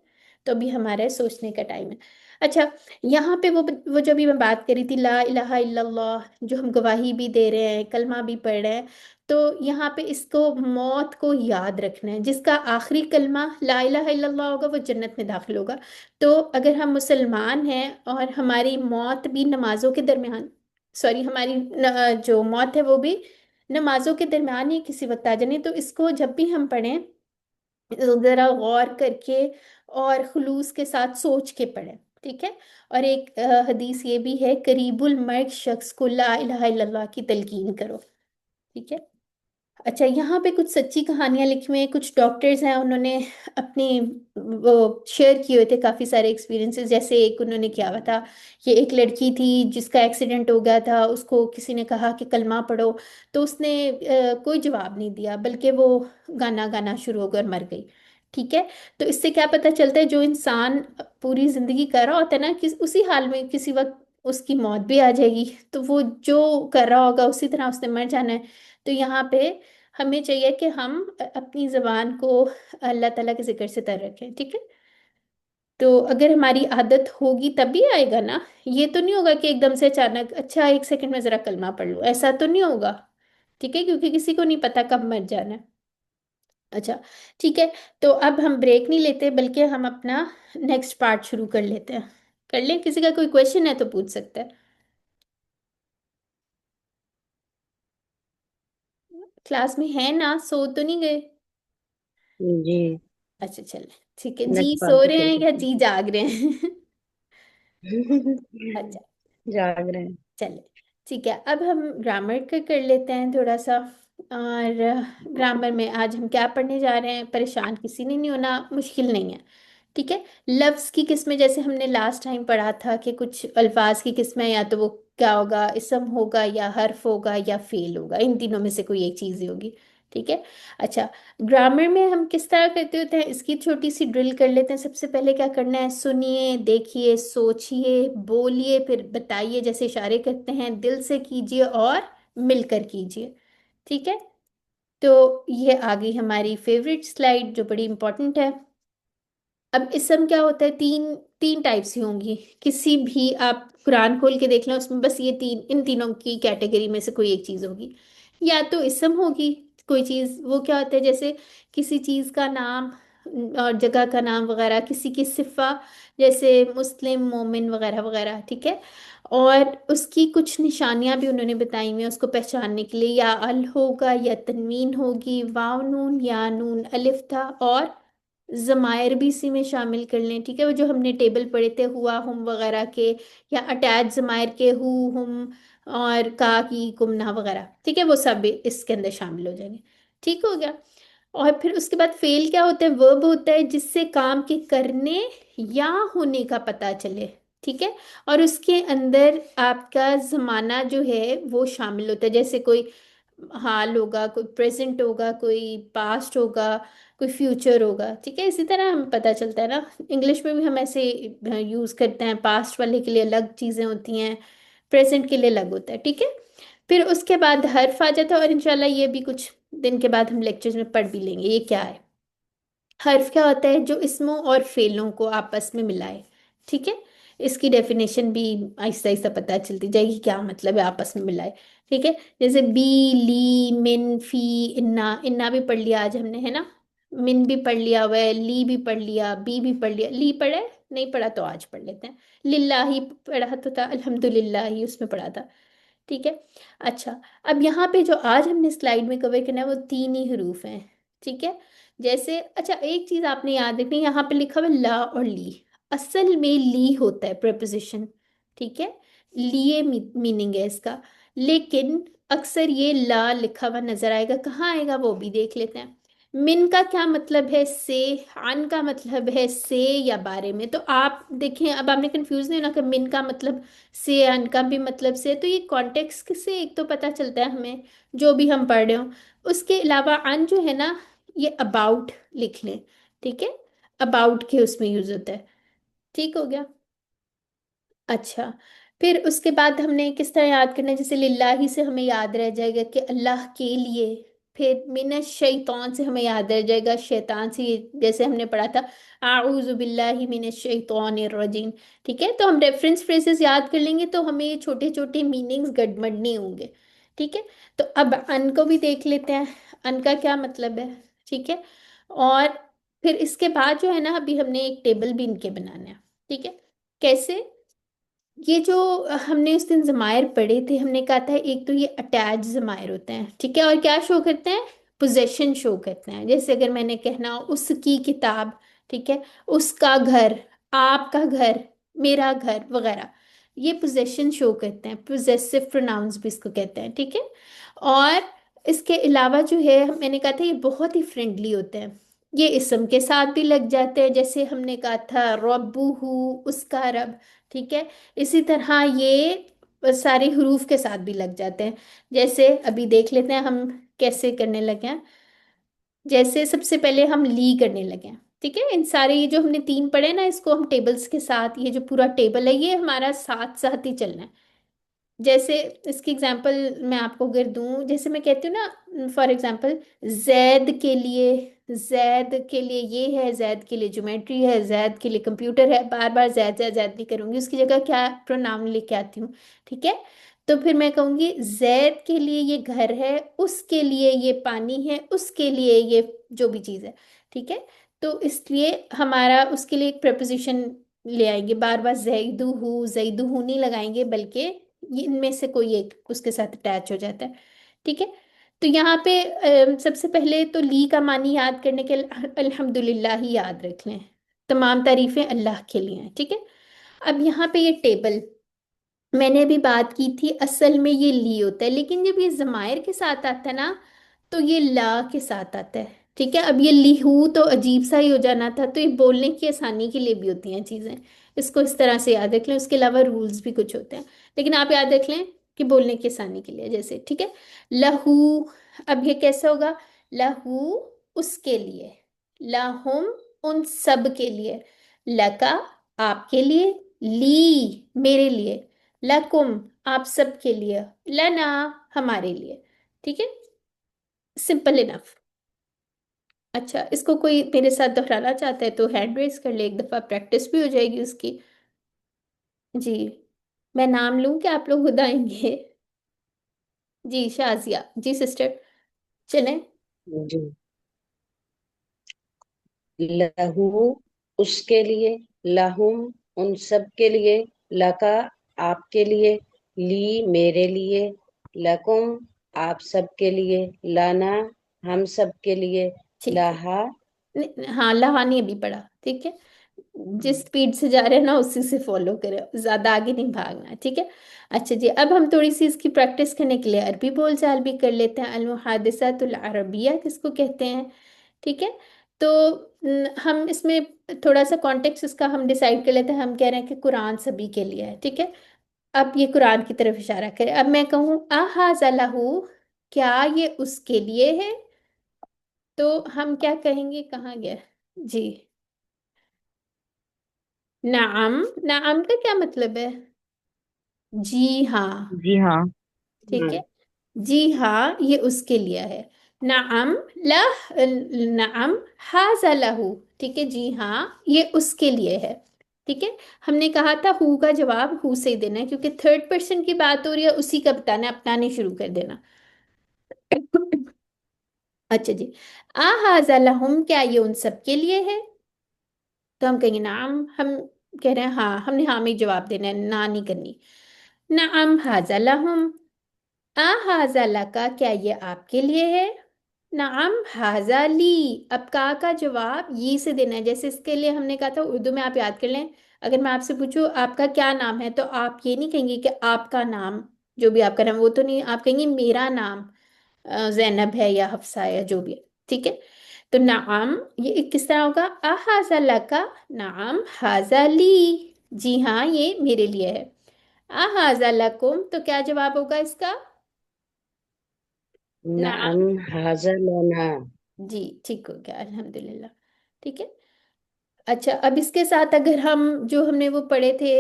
تو ابھی ہمارے سوچنے کا ٹائم ہے۔ اچھا، یہاں پہ وہ جو بھی میں بات کری تھی لا الہ الا اللہ، جو ہم گواہی بھی دے رہے ہیں، کلمہ بھی پڑھ رہے ہیں، تو یہاں پہ اس کو موت کو یاد رکھنا ہے، جس کا آخری کلمہ لا الہ الا اللہ ہوگا وہ جنت میں داخل ہوگا۔ تو اگر ہم مسلمان ہیں اور ہماری موت بھی نمازوں کے درمیان، سوری ہماری جو موت ہے وہ بھی نمازوں کے درمیان ہی کسی وقت آ جانی، تو اس کو جب بھی ہم پڑھیں ذرا غور کر کے اور خلوص کے ساتھ سوچ کے پڑھیں، ٹھیک ہے، اور ایک حدیث یہ بھی ہے، قریب المرگ شخص کو لا الہ الا اللہ کی تلقین کرو، ٹھیک ہے۔ اچھا، یہاں پہ کچھ سچی کہانیاں لکھی ہوئی ہیں، کچھ ڈاکٹرز ہیں انہوں نے اپنی وہ شیئر کیے ہوئے تھے کافی سارے ایکسپیرینسز، جیسے ایک انہوں نے کیا ہوا تھا، یہ ایک لڑکی تھی جس کا ایکسیڈنٹ ہو گیا تھا، اس کو کسی نے کہا کہ کلمہ پڑھو، تو اس نے کوئی جواب نہیں دیا، بلکہ وہ گانا گانا شروع ہو کر مر گئی، ٹھیک ہے۔ تو اس سے کیا پتہ چلتا ہے، جو انسان پوری زندگی کر رہا ہوتا ہے نا، اسی حال میں کسی وقت اس کی موت بھی آ جائے گی، تو وہ جو کر رہا ہوگا اسی طرح اس نے مر جانا ہے۔ تو یہاں پہ ہمیں چاہیے کہ ہم اپنی زبان کو اللہ تعالیٰ کے ذکر سے تر رکھیں، ٹھیک ہے۔ تو اگر ہماری عادت ہوگی تبھی آئے گا نا، یہ تو نہیں ہوگا کہ ایک دم سے اچانک اچھا 1 سیکنڈ میں ذرا کلمہ پڑھ لو، ایسا تو نہیں ہوگا، ٹھیک ہے، کیونکہ کسی کو نہیں پتا کب مر جانا ہے۔ اچھا، ٹھیک ہے، تو اب ہم بریک نہیں لیتے بلکہ ہم اپنا نیکسٹ پارٹ شروع کر لیتے ہیں، کر لیں؟ کسی کا کوئی کویشچن ہے تو پوچھ سکتا ہے، کلاس میں ہے نا، سو تو نہیں گئے؟ جی، اچھا چلیں، ٹھیک ہے جی، نیکسٹ سو پارٹ پہ رہے چل ہیں یا سکتے جی جاگ رہے ہیں؟ ہیں۔ اچھا جاگ رہے ہیں۔ چلیں، ٹھیک ہے، اب ہم گرامر کا کر لیتے ہیں تھوڑا سا، اور گرامر میں آج ہم کیا پڑھنے جا رہے ہیں، پریشان کسی نے نہیں ہونا، مشکل نہیں ہے، ٹھیک ہے۔ لفظ کی قسمیں جیسے ہم نے لاسٹ ٹائم پڑھا تھا کہ کچھ الفاظ کی قسمیں یا تو وہ کیا ہوگا، اسم ہوگا یا حرف ہوگا یا فعل ہوگا، ان تینوں میں سے کوئی ایک چیز ہی ہوگی، ٹھیک ہے۔ اچھا، گرامر میں ہم کس طرح کرتے ہوتے ہیں، اس کی چھوٹی سی ڈرل کر لیتے ہیں۔ سب سے پہلے کیا کرنا ہے، سنیے، دیکھیے، سوچیے، بولیے، پھر بتائیے، جیسے اشارے کرتے ہیں، دل سے کیجیے اور مل کر کیجیے، ٹھیک ہے۔ تو یہ آ گئی ہماری فیوریٹ سلائیڈ جو بڑی امپورٹنٹ ہے۔ اب اسم کیا ہوتا ہے، تین تین ٹائپس ہی ہوں گی، کسی بھی آپ قرآن کھول کے دیکھ لیں، اس میں بس یہ تین، ان تینوں کی کیٹیگری میں سے کوئی ایک چیز ہوگی، یا تو اسم ہوگی کوئی چیز، وہ کیا ہوتا ہے، جیسے کسی چیز کا نام اور جگہ کا نام وغیرہ، کسی کی صفہ جیسے مسلم، مومن وغیرہ وغیرہ، ٹھیک ہے۔ اور اس کی کچھ نشانیاں بھی انہوں نے بتائی ہوئی ہیں اس کو پہچاننے کے لیے، یا ال ہوگا یا تنوین ہوگی، واو نون یا نون الف تھا، اور ضمائر بھی اسی میں شامل کر لیں، ٹھیک ہے، وہ جو ہم نے ٹیبل پڑھے تھے ہوا ہم وغیرہ کے، یا اٹیچ ضمائر کے، ہو، ہم اور کا، کی، کمنا وغیرہ، ٹھیک ہے، وہ سب اس کے اندر شامل ہو جائیں گے، ٹھیک ہو گیا۔ اور پھر اس کے بعد فعل کیا ہوتا ہے، ورب ہوتا ہے جس سے کام کے کرنے یا ہونے کا پتہ چلے، ٹھیک ہے، اور اس کے اندر آپ کا زمانہ جو ہے وہ شامل ہوتا ہے، جیسے کوئی حال ہوگا، کوئی پریزنٹ ہوگا، کوئی پاسٹ ہوگا، کوئی فیوچر ہوگا، ٹھیک ہے۔ اسی طرح ہمیں پتہ چلتا ہے نا، انگلش میں بھی ہم ایسے یوز کرتے ہیں، پاسٹ والے کے لیے الگ چیزیں ہوتی ہیں، پریزنٹ کے لیے الگ ہوتا ہے، ٹھیک ہے۔ پھر اس کے بعد حرف آ جاتا ہے، اور انشاءاللہ یہ بھی کچھ دن کے بعد ہم لیکچرز میں پڑھ بھی لیں گے یہ کیا ہے۔ حرف کیا ہوتا ہے، جو اسموں اور فعلوں کو آپس میں ملائے، ٹھیک ہے، اس کی ڈیفینیشن بھی آہستہ آہستہ پتہ چلتی جائے گی کیا مطلب ہے آپس میں ملائے، ٹھیک ہے۔ جیسے بی، لی، من، فی، انا، انا بھی پڑھ لیا آج ہم نے، ہے نا، من بھی پڑھ لیا ہوا ہے، لی بھی پڑھ لیا، بی بھی پڑھ لیا، لی پڑھا ہے نہیں پڑھا تو آج پڑھ لیتے ہیں، للہ ہی پڑھا تو تھا، الحمدللہ ہی اس میں پڑھا تھا، ٹھیک ہے۔ اچھا، اب یہاں پہ جو آج ہم نے سلائیڈ میں کور کرنا ہے وہ تین ہی حروف ہیں، ٹھیک ہے۔ جیسے اچھا ایک چیز آپ نے یاد رکھنی، یہاں پہ لکھا ہوا ہے لا اور لی، اصل میں لی ہوتا ہے پریپوزیشن، ٹھیک ہے، لیے میننگ ہے اس کا، لیکن اکثر یہ لا لکھا ہوا نظر آئے گا، کہاں آئے گا وہ بھی دیکھ لیتے ہیں۔ من کا کیا مطلب ہے، سے، عن کا مطلب ہے سے یا بارے میں، تو آپ دیکھیں اب آپ نے کنفیوز نہیں ہونا کہ من کا مطلب سے، عن کا بھی مطلب سے، تو یہ کانٹیکس سے ایک تو پتہ چلتا ہے ہمیں جو بھی ہم پڑھ رہے ہوں، اس کے علاوہ عن جو ہے نا، یہ اباؤٹ لکھ لیں، ٹھیک ہے، اباؤٹ کے اس میں یوز ہوتا ہے، ٹھیک ہو گیا۔ اچھا، پھر اس کے بعد ہم نے کس طرح یاد کرنا ہے، جیسے للہ سے ہمیں یاد رہ جائے گا کہ اللہ کے لیے، پھر من الشیطان سے ہمیں یاد رہ جائے گا شیطان سے، جیسے ہم نے پڑھا تھا اعوذ باللہ من الشیطان الرجیم، ٹھیک ہے، تو ہم ریفرنس فریزز یاد کر لیں گے تو ہمیں یہ چھوٹے چھوٹے میننگز گڑبڑ نہیں ہوں گے، ٹھیک ہے۔ تو اب ان کو بھی دیکھ لیتے ہیں، ان کا کیا مطلب ہے، ٹھیک ہے، اور پھر اس کے بعد جو ہے نا ابھی ہم نے ایک ٹیبل بھی ان کے بنانا ہے، ٹھیک ہے، کیسے، یہ جو ہم نے اس دن ضمائر پڑھے تھے، ہم نے کہا تھا ایک تو یہ اٹیچ ضمائر ہوتے ہیں، ٹھیک ہے، اور کیا شو کرتے ہیں، پوزیشن شو کرتے ہیں، جیسے اگر میں نے کہنا اس کی کتاب، ٹھیک ہے، اس کا گھر، آپ کا گھر، میرا گھر وغیرہ، یہ پوزیشن شو کرتے ہیں، پوزیسو پروناؤنس بھی اس کو کہتے ہیں، ٹھیک ہے؟ اور اس کے علاوہ جو ہے میں نے کہا تھا یہ بہت ہی فرینڈلی ہوتے ہیں، یہ اسم کے ساتھ بھی لگ جاتے ہیں، جیسے ہم نے کہا تھا ربو اس کا رب، ٹھیک ہے؟ اسی طرح یہ سارے حروف کے ساتھ بھی لگ جاتے ہیں، جیسے ابھی دیکھ لیتے ہیں ہم کیسے کرنے لگے ہیں۔ جیسے سب سے پہلے ہم لی کرنے لگے ہیں، ٹھیک ہے؟ ان سارے یہ جو ہم نے تین پڑھے نا، اس کو ہم ٹیبلز کے ساتھ، یہ جو پورا ٹیبل ہے یہ ہمارا ساتھ ساتھ ہی چلنا ہے۔ جیسے اس کی اگزامپل میں آپ کو اگر دوں، جیسے میں کہتی ہوں نا فار ایگزامپل زید کے لیے یہ ہے، زید کے لیے جیومیٹری ہے، زید کے لیے کمپیوٹر ہے، بار بار زید زید زید نہیں کروں گی، اس کی جگہ کیا پروناؤن لے کے آتی ہوں، ٹھیک ہے؟ تو پھر میں کہوں گی زید کے لیے یہ گھر ہے، اس کے لیے یہ پانی ہے، اس کے لیے یہ جو بھی چیز ہے، ٹھیک ہے؟ تو اس لیے ہمارا اس کے لیے ایک پریپوزیشن لے آئیں گے، بار بار زیدو ہو نہیں لگائیں گے، بلکہ یہ ان میں سے کوئی ایک اس کے ساتھ اٹیچ ہو جاتا ہے، ٹھیک ہے؟ تو یہاں پہ سب سے پہلے تو لی کا معنی یاد کرنے کے الحمدللہ ہی یاد رکھ لیں، تمام تعریفیں اللہ کے لیے ہیں، ٹھیک ہے؟ اب یہاں پہ یہ ٹیبل میں نے ابھی بات کی تھی، اصل میں یہ لی ہوتا ہے، لیکن جب یہ ضمائر کے ساتھ آتا ہے نا تو یہ لا کے ساتھ آتا ہے، ٹھیک ہے؟ اب یہ لیہو تو عجیب سا ہی ہو جانا تھا، تو یہ بولنے کی آسانی کے لیے بھی ہوتی ہیں چیزیں، اس کو اس طرح سے یاد رکھ لیں، اس کے علاوہ رولز بھی کچھ ہوتے ہیں، لیکن آپ یاد رکھ لیں کہ بولنے کی آسانی کے لیے، جیسے ٹھیک ہے لہو، اب یہ کیسا ہوگا؟ لہو اس کے لیے، لاہم ان سب کے لیے، لکا آپ کے لیے، لی میرے لیے، لکم آپ سب کے لیے، لنا ہمارے لیے، ٹھیک ہے؟ Simple enough. اچھا، اس کو کوئی میرے ساتھ دہرانا چاہتا ہے تو ہینڈ ریز کر لے، ایک دفعہ پریکٹس بھی ہو جائے گی اس کی۔ جی، میں نام لوں کہ آپ لوگ خود آئیں گے؟ جی شازیہ، جی سسٹر، چلیں۔ جی، لہو اس کے لیے، لہم ان سب کے لیے، لکا آپ کے لیے، لی میرے لیے، لکم آپ سب کے لیے، لانا ہم سب کے لیے، ٹھیک ہے، لہا ہاں لہانی ابھی پڑھا، ٹھیک ہے؟ جس سپیڈ سے جا رہے ہیں نا اسی سے فالو کریں، زیادہ آگے نہیں بھاگنا ہے، ٹھیک ہے؟ اچھا جی، اب ہم تھوڑی سی اس کی پریکٹس کرنے کے لیے عربی بول چال بھی کر لیتے ہیں، المحادثات العربیہ کس کو کہتے ہیں، ٹھیک ہے؟ تو ہم اس میں تھوڑا سا کانٹیکس اس کا ہم ڈیسائیڈ کر لیتے ہیں، ہم کہہ رہے ہیں کہ قرآن سبھی کے لیے ہے، ٹھیک ہے؟ اب یہ قرآن کی طرف اشارہ کرے، اب میں کہوں احاذ لہو، کیا یہ اس کے لیے ہے؟ تو ہم کیا کہیں گے، کہاں گیا؟ جی، نعم، نعم کا کیا مطلب ہے؟ جی ہاں، جی ہاں۔ ٹھیک ہے؟ جی ہاں یہ اس کے لیے ہے، نعم، لہ، نعم ہاذا لہو، ٹھیک ہے؟ جی ہاں یہ اس کے لیے ہے، ٹھیک ہے؟ ہم نے کہا تھا ہو کا جواب ہو سے ہی دینا ہے، کیونکہ تھرڈ پرسن کی بات ہو رہی ہے، اسی کا بتانا ہے، اپنا نہیں شروع کر دینا۔ اچھا جی، آہذا لہم، کیا یہ ان سب کے لیے ہے؟ تو ہم کہیں گے نعم، ہم کہہ رہے ہیں ہاں، ہم نے ہاں میں جواب دینا ہے، نہ نہیں کرنی۔ نعم ھذا لہم، ھذا لکا، کیا یہ آپ کے لیے ہے؟ نعم ھذا لی، اب کا جواب یہ سے دینا ہے، جیسے اس کے لیے ہم نے کہا تھا اردو میں، آپ یاد کر لیں، اگر میں آپ سے پوچھوں آپ کا کیا نام ہے، تو آپ یہ نہیں کہیں گے کہ آپ کا نام، جو بھی آپ کا نام وہ تو نہیں، آپ کہیں گے میرا نام زینب ہے یا حفصہ ہے یا جو بھی ہے، ٹھیک ہے؟ تو نعم یہ کس طرح ہوگا؟ احاذا لکا، نعم ھذا لی، جی ہاں یہ میرے لیے ہے۔ احاذا لکم، تو کیا جواب ہوگا اس کا؟ نعم نعم، ھذا لنا، جی ٹھیک ہو گیا، الحمدللہ، ٹھیک ہے؟ اچھا، اب اس کے ساتھ اگر ہم جو ہم نے وہ پڑھے تھے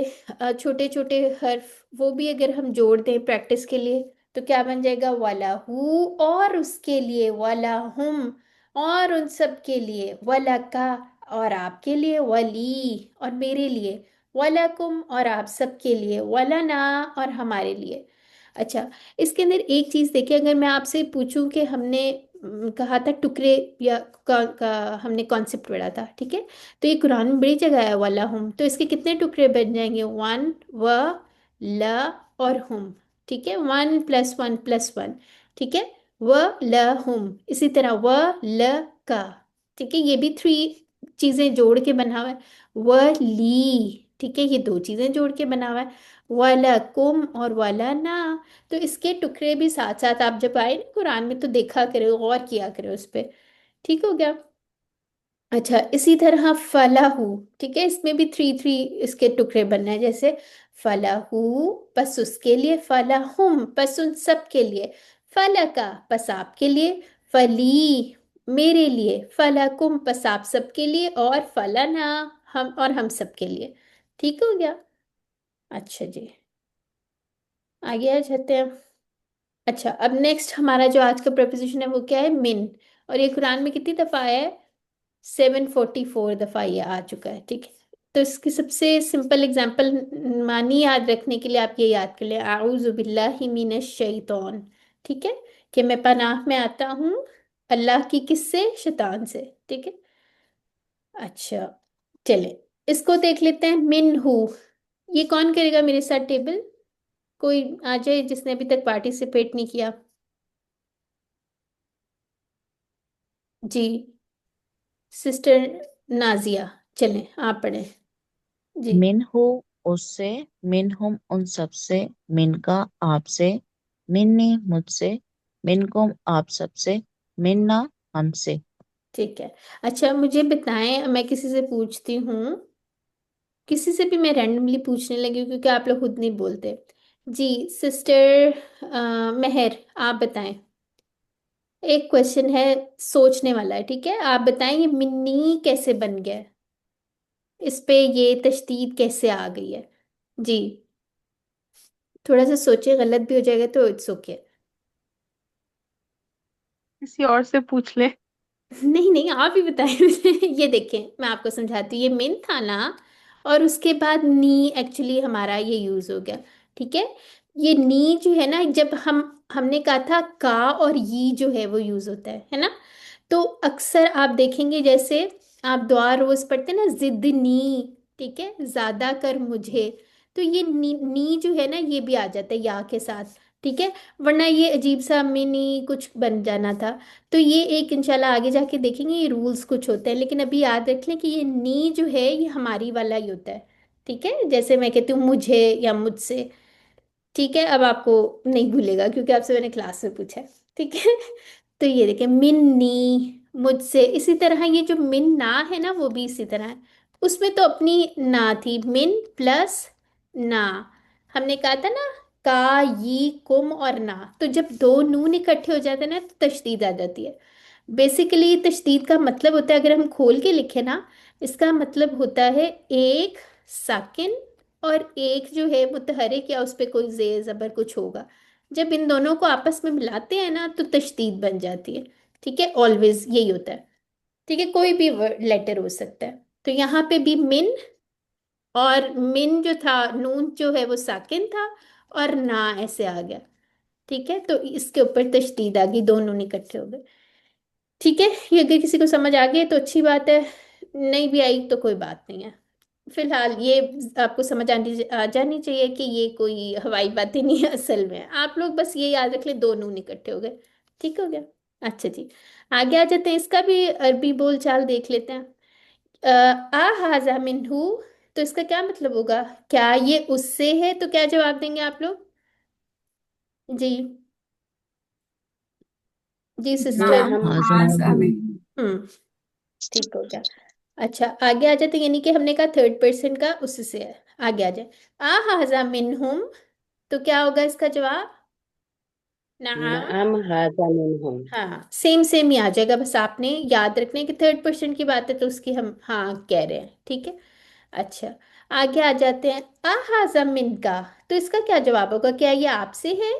چھوٹے چھوٹے حرف، وہ بھی اگر ہم جوڑ دیں پریکٹس کے لیے تو کیا بن جائے گا؟ وَلَہُ اور اس کے لیے، وَلَہُم اور ان سب کے لیے، وَلَكَ اور آپ کے لیے، وَلِي اور میرے لیے، وَلَكُمْ اور آپ سب کے لیے، وَلَنَا اور ہمارے لیے۔ اچھا، اس کے اندر ایک چیز دیکھیں، اگر میں آپ سے پوچھوں کہ ہم نے کہا تھا ٹکڑے یا ہم نے کانسیپٹ پڑھا تھا، ٹھیک ہے؟ تو یہ قرآن میں بڑی جگہ ہے وَلَہُم، تو اس کے کتنے ٹکڑے بن جائیں گے؟ ون، و، ل اور ہم، ٹھیک ہے؟ 1 + 1 + 1، ٹھیک ہے؟ وَلَہُم، اسی طرح وَلَكَ، ٹھیک ہے؟ یہ بھی 3 چیزیں جوڑ کے بنا ہوا ہے، وَلِی، ٹھیک ہے، یہ دو چیزیں جوڑ کے بنا ہوا ہے، وَلَکُمْ اور وَلَنَا، تو اس کے ٹکڑے بھی ساتھ ساتھ آپ جب آئے نا قرآن میں تو دیکھا کرے، غور کیا کرے اس پہ، ٹھیک ہو گیا؟ اچھا اسی طرح فلاحو، ٹھیک ہے، اس میں بھی تھری تھری اس کے ٹکڑے بننا ہے، جیسے فلاحو پس اس کے لیے، فلاحم پس ان سب کے لیے، فلکا پس آپ کے لیے، فلی میرے لیے، فلکم پس آپ سب کے لیے، اور فلنا ہم اور ہم سب کے لیے، ٹھیک ہو گیا؟ اچھا جی، آگے آ جاتے ہیں۔ اچھا اب نیکسٹ ہمارا جو آج کا پریپوزیشن ہے وہ کیا ہے؟ من، اور یہ قرآن میں کتنی دفعہ آیا ہے؟ 744 دفعہ یہ آ چکا ہے، ٹھیک ہے؟ تو اس کی سب سے سمپل اگزامپل معنی یاد رکھنے کے لیے آپ یہ یاد کر لیں، اعوذ باللہ من الشیطان، ٹھیک ہے، کہ میں پناہ میں آتا ہوں اللہ کی کس سے؟ شیطان سے، ٹھیک ہے؟ اچھا چلیں اس کو دیکھ لیتے ہیں، من ہو، یہ کون کرے گا میرے ساتھ ٹیبل؟ کوئی آ جائے جس نے ابھی تک پارٹیسپیٹ نہیں کیا، جی سسٹر نازیہ، چلیں آپ پڑھیں جی۔ من ہو اس سے، من ہم ان سب سے، من کا آپ سے، منی مجھ سے، من کم آپ سب سے، منا ہم سے۔ ٹھیک ہے، اچھا مجھے بتائیں، میں کسی سے پوچھتی ہوں، کسی سے بھی میں رینڈملی پوچھنے لگی ہوں کیونکہ آپ لوگ خود نہیں بولتے، جی سسٹر مہر آپ بتائیں، ایک کوشچن ہے سوچنے والا ہے، ٹھیک ہے، آپ بتائیں یہ منی کیسے بن گیا، اس پہ یہ تشدید کیسے آ گئی ہے؟ جی تھوڑا سا سوچے، غلط بھی ہو جائے گا تو اٹس اوکے۔ کسی اور سے پوچھ لے۔ نہیں نہیں آپ ہی بتائیں مجھے۔ یہ دیکھیں میں آپ کو سمجھاتی ہوں، یہ من تھا نا، اور اس کے بعد نی ایکچولی ہمارا یہ یوز ہو گیا، ٹھیک ہے؟ یہ نی جو ہے نا، جب ہم نے کہا تھا کا اور یہ جو ہے وہ یوز ہوتا ہے نا، تو اکثر آپ دیکھیں گے جیسے آپ دعا روز پڑھتے ہیں نا، زدنی، ٹھیک ہے، زیادہ کر مجھے، تو یہ نی جو ہے نا یہ بھی آ جاتا ہے یا کے ساتھ، ٹھیک ہے، ورنہ یہ عجیب سا منی کچھ بن جانا تھا۔ تو یہ ایک انشاءاللہ آگے جا کے دیکھیں گے یہ رولز کچھ ہوتے ہیں، لیکن ابھی یاد رکھ لیں کہ یہ نی جو ہے یہ ہماری والا ہی ہوتا ہے، ٹھیک ہے، جیسے میں کہتی ہوں مجھے یا مجھ سے، ٹھیک ہے، اب آپ کو نہیں بھولے گا کیونکہ آپ سے میں نے کلاس میں پوچھا ہے، ٹھیک ہے؟ تو یہ دیکھیں منی مجھ سے، اسی طرح یہ جو من نا ہے نا وہ بھی اسی طرح ہے، اس میں تو اپنی نا تھی، من پلس نا، ہم نے کہا تھا نا کا یہ کم اور نا، تو جب دو نون اکٹھے ہو جاتے ہیں نا تو تشدید آ جاتی ہے۔ بیسیکلی تشدید کا مطلب ہوتا ہے، اگر ہم کھول کے لکھیں نا، اس کا مطلب ہوتا ہے ایک ساکن اور ایک جو ہے متحرک یا اس پہ کوئی زیر زبر کچھ ہوگا، جب ان دونوں کو آپس میں ملاتے ہیں نا تو تشدید بن جاتی ہے، ٹھیک ہے، آلویز یہی ہوتا ہے، ٹھیک ہے، کوئی بھی لیٹر ہو سکتا ہے، تو یہاں پہ بھی من، اور من جو تھا نون جو ہے وہ ساکن تھا اور نا ایسے آ گیا، ٹھیک ہے، تو اس کے اوپر تشدید آ گئی، دونوں اکٹھے ہو گئے، ٹھیک ہے، یہ اگر کسی کو سمجھ آ گئی تو اچھی بات ہے، نہیں بھی آئی تو کوئی بات نہیں ہے، فی الحال یہ آپ کو سمجھ آ جانی چاہیے کہ یہ کوئی ہوائی باتیں نہیں ہے، اصل میں آپ لوگ بس یہ یاد رکھ لیں دو نون اکٹھے ہو گئے، ٹھیک ہو گیا؟ اچھا جی آگے آ جاتے ہیں، اس کا بھی عربی بول چال دیکھ لیتے ہیں، آ منہو، تو اس کا کیا مطلب ہوگا؟ کیا یہ اس سے ہے؟ تو کیا جواب دیں گے آپ لوگ؟ جی جی سسٹر، نعم آزاد ہاں منہم، نہیں۔ ہوں ٹھیک ہو گیا، اچھا آگے آ جاتے ہیں، یعنی کہ ہم نے کہا تھرڈ پرسن کا اس سے ہے، آگے آ جائیں، آ منہم، تو کیا ہوگا اس کا جواب؟ نعم، نعم ھذا منہم، ہاں سیم سیم ہی آ جائے گا، بس آپ نے یاد رکھنا ہے کہ تھرڈ پرسن کی بات ہے تو اس کی ہم ہاں کہہ رہے ہیں، ٹھیک ہے؟ اچھا آگے آ جاتے ہیں، آہذا من کا، تو اس کا کیا جواب ہوگا؟ کیا یہ آپ سے ہے؟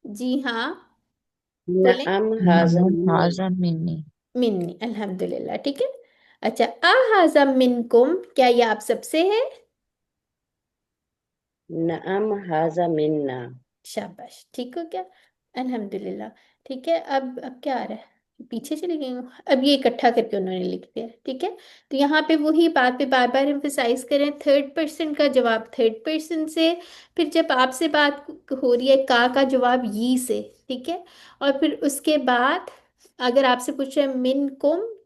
جی ہاں بولیں، نعم ھذا منی، آزاد منی۔ منی، الحمدللہ، ٹھیک ہے، اچھا آہذا منکم، کیا یہ آپ سب سے ہے؟ نعم ھذا منا، شاباش، ٹھیک ہو گیا، الحمدللہ، ٹھیک ہے، اب کیا آ رہا ہے؟ پیچھے چلی گئی ہوں، اب یہ اکٹھا کر کے انہوں نے لکھ دیا، ٹھیک ہے، تو یہاں پہ وہی بات پہ بار بار ایمفسائز کریں، تھرڈ پرسن کا جواب تھرڈ پرسن سے، پھر جب آپ سے بات ہو رہی ہے کا جواب یہ سے، ٹھیک ہے، اور پھر اس کے بعد اگر آپ سے پوچھے من کم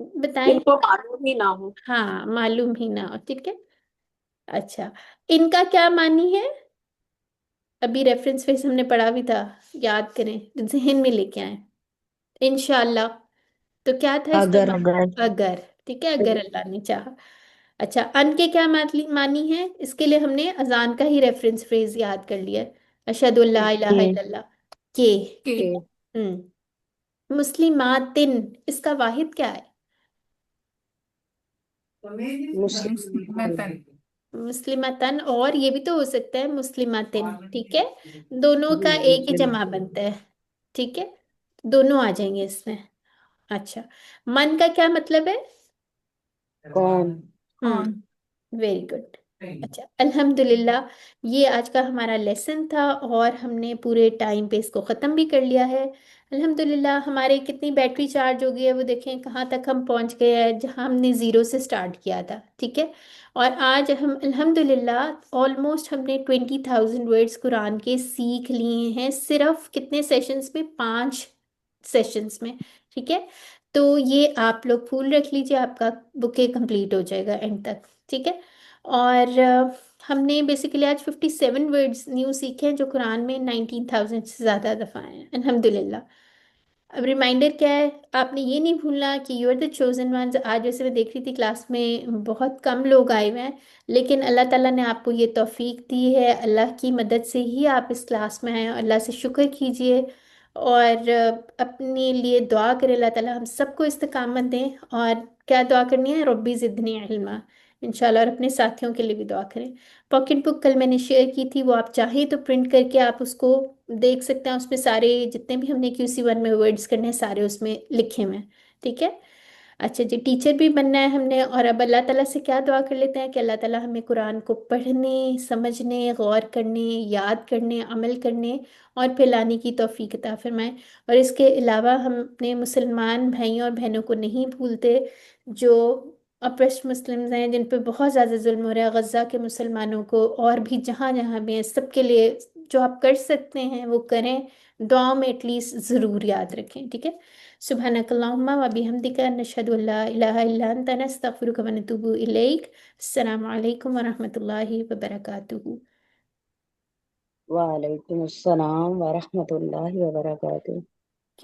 بتائیں. ان کو معلوم ہی نہ ہو. ہاں، معلوم ہی نہ ہو. ٹھیک ہے. اچھا، ان کا کیا معنی ہے؟ ابھی ریفرنس فیس ہم نے پڑھا بھی تھا، یاد کریں، ذہن میں لے کے آئیں انشاءاللہ. تو کیا تھا اس کا اگر معنی؟ اگر. ٹھیک ہے، اگر اللہ نے چاہا. اچھا، ان کے کیا معنی ہے؟ اس کے لیے ہم نے اذان کا ہی ریفرنس فریز یاد کر لیا، اشہد اللہ الہ کہ الا اللہ. کہ. کہ کہ ہم مسلماتن، اس کا واحد کیا ہے؟ مسلمان مثلا مسلمتن، اور یہ بھی تو ہو سکتا ہے مسلماتن. ٹھیک ہے، دونوں جی کا ایک ہی مسلم جمع بنتا ہے. ٹھیک ہے، دونوں آ جائیں گے اس میں. اچھا، من کا کیا مطلب ہے؟ کون کون. Very good. اچھا، الحمدللہ. یہ آج کا ہمارا لیسن تھا، اور ہم نے پورے ٹائم پہ اس کو ختم بھی کر لیا ہے. الحمدللہ ہمارے کتنی بیٹری چارج ہو گئی ہے وہ دیکھیں، کہاں تک ہم پہنچ گئے ہیں، جہاں ہم نے زیرو سے سٹارٹ کیا تھا. ٹھیک ہے، اور آج ہم الحمدللہ آلموسٹ ہم نے 20,000 ورڈز قرآن کے سیکھ لیے ہیں، صرف کتنے سیشنز میں؟ 5 سیشنز میں. ٹھیک ہے، تو یہ آپ لوگ پھول رکھ لیجیے، آپ کا بکے کمپلیٹ ہو جائے گا اینڈ تک. ٹھیک ہے، اور ہم نے بیسیکلی آج 57 ورڈز نیو سیکھے ہیں، جو قرآن میں 19,000 سے زیادہ دفعہ ہیں الحمدللہ. اب ریمائنڈر کیا ہے؟ آپ نے یہ نہیں بھولنا کہ you are the chosen ones. آج ویسے میں دیکھ رہی تھی کلاس میں بہت کم لوگ آئے ہوئے ہیں، لیکن اللہ تعالیٰ نے آپ کو یہ توفیق دی ہے، اللہ کی مدد سے ہی آپ اس کلاس میں آئے. اللہ سے شکر کیجئے، اور اپنے لیے دعا کرے اللہ تعالیٰ ہم سب کو استقامت دیں. اور کیا دعا کرنی ہے؟ ربی زدنی علما انشاءاللہ. اور اپنے ساتھیوں کے لیے بھی دعا کریں. پاکٹ بک کل میں نے شیئر کی تھی، وہ آپ چاہیں تو پرنٹ کر کے آپ اس کو دیکھ سکتے ہیں. اس میں سارے جتنے بھی ہم نے QC1 میں ورڈز کرنے ہیں سارے اس میں لکھے ہوئے ہیں. ٹھیک ہے. اچھا جی، ٹیچر بھی بننا ہے ہم نے. اور اب اللہ تعالیٰ سے کیا دعا کر لیتے ہیں کہ اللہ تعالیٰ ہمیں قرآن کو پڑھنے، سمجھنے، غور کرنے، یاد کرنے، عمل کرنے اور پھیلانے کی توفیق عطا فرمائے. اور اس کے علاوہ ہم اپنے مسلمان بھائیوں اور بہنوں کو نہیں بھولتے جو اپریسڈ مسلمز ہیں، جن پہ بہت زیادہ ظلم ہو رہا ہے، غزہ کے مسلمانوں کو، اور بھی جہاں جہاں بھی ہیں، سب کے لیے جو آپ کر سکتے ہیں وہ کریں. دعاؤں میں ایٹ لیسٹ ضرور یاد رکھیں. ٹھیک ہے. سبحانک اللہم و بحمدک، نشہد ان لا الہ الا انت، نستغفرک و نتوب الیک. السلام علیکم ورحمۃ اللہ وبرکاتہ. وعلیکم السلام ورحمۃ اللہ وبرکاتہ.